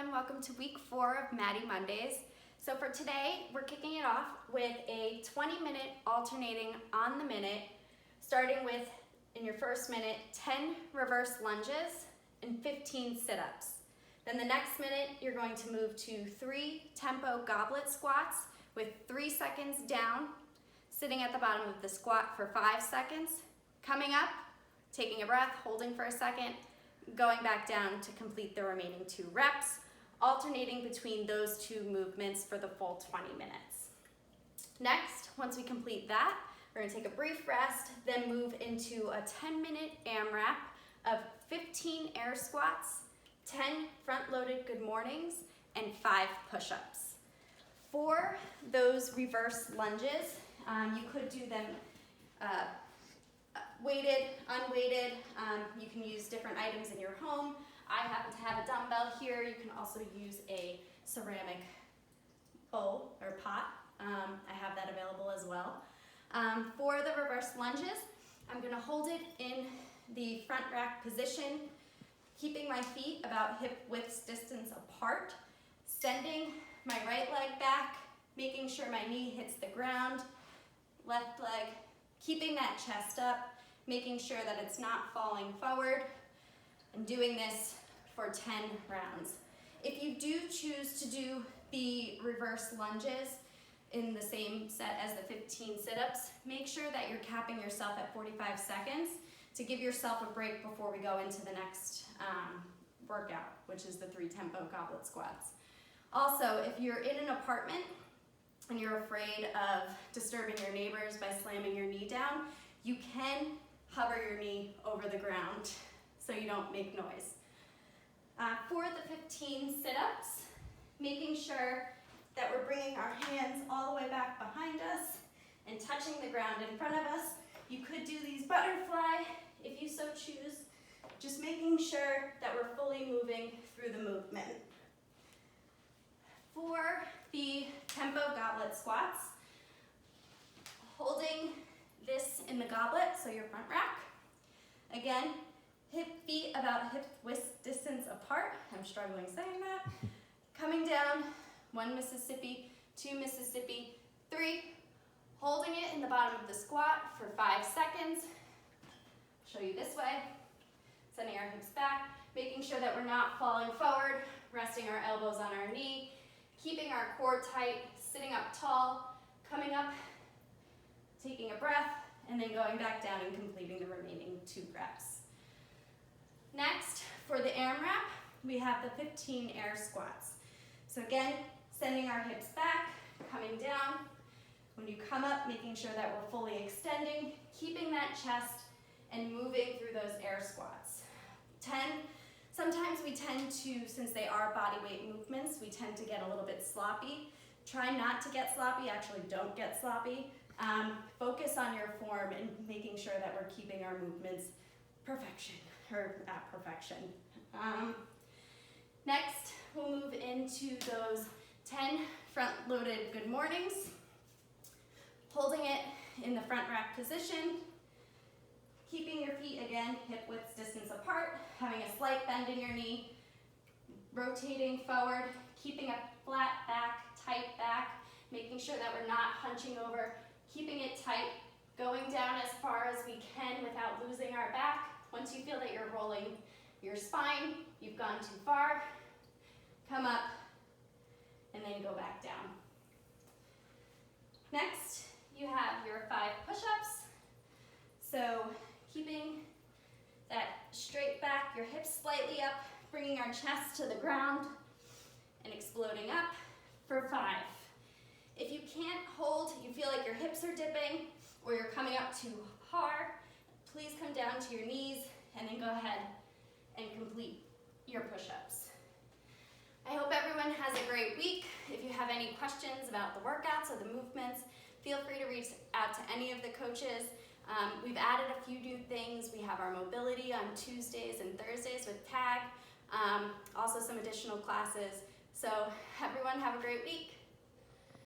everyone. Welcome to week 4 of Maddie Mondays. So for today, we're kicking it off with a 20-minute alternating on the minute, starting with, in your first minute, 10 reverse lunges and 15 sit-ups. Then the next minute, you're going to move to 3 tempo goblet squats with 3 seconds down, sitting at the bottom of the squat for 5 seconds, coming up, taking a breath, holding for a second, going back down to complete the remaining 2 reps, alternating between those 2 movements for the full 20 minutes. Next, once we complete that, we're going to take a brief rest, then move into a 10-minute AMRAP of 15 air squats, 10 front-loaded good mornings, and 5 push-ups. For those reverse lunges, you could do them weighted, unweighted. You can use different items in your home. I happen to have a dumbbell here. You can also use a ceramic bowl or pot. I have that available as well. For the reverse lunges, I'm going to hold it in the front rack position, keeping my feet about hip width distance apart, sending my right leg back, making sure my knee hits the ground, left leg, keeping that chest up, making sure that it's not falling forward, and doing this for 10 rounds. If you do choose to do the reverse lunges in the same set as the 15 sit-ups, make sure that you're capping yourself at 45 seconds to give yourself a break before we go into the next workout, which is the 3 tempo goblet squats. Also, if you're in an apartment and you're afraid of disturbing your neighbors by slamming your knee down, you can hover your knee over the ground so you don't make noise. For the 15 sit-ups, making sure that we're bringing our hands all the way back behind us and touching the ground in front of us. You could do these butterfly if you so choose, just making sure that we're fully moving through the movement. For the tempo goblet squats, holding this in the goblet, so your front rack. Again, feet about hip width distance apart. I'm struggling saying that. Coming down, 1 Mississippi, 2 Mississippi, 3. Holding it in the bottom of the squat for 5 seconds. Show you this way. Sending our hips back, making sure that we're not falling forward, resting our elbows on our knee, keeping our core tight, sitting up tall, coming up, taking a breath, and then going back down and completing the remaining 2 reps. Next, for the AMRAP, we have the 15 air squats. So again, sending our hips back, coming down. When you come up, making sure that we're fully extending, keeping that chest, and moving through those air squats. 10, sometimes we tend to, since they are body weight movements, we tend to get a little bit sloppy. Try not to get sloppy, actually don't get sloppy. Focus on your form and making sure that we're keeping our movements perfection, or at perfection. Next, we'll move into those 10 front-loaded good mornings. Holding it in the front rack position, keeping your feet, again, hip width distance apart, having a slight bend in your knee, rotating forward, keeping a flat back, tight back, making sure that we're not hunching over, keeping it tight, going down as far as we can without losing our back. Once you feel that you're rolling your spine, you've gone too far, come up, and then go back down. Next, you have your 5 push-ups. So keeping that straight back, your hips slightly up, bringing our chest to the ground, and exploding up for 5. If you can't hold, you feel like your hips are dipping, or you're coming up too hard, please come down to your knees, and then go ahead and complete your push-ups. I hope everyone has a great week. If you have any questions about the workouts or the movements, feel free to reach out to any of the coaches. We've added a few new things. We have our mobility on Tuesdays and Thursdays with TAG, also some additional classes. So everyone have a great week.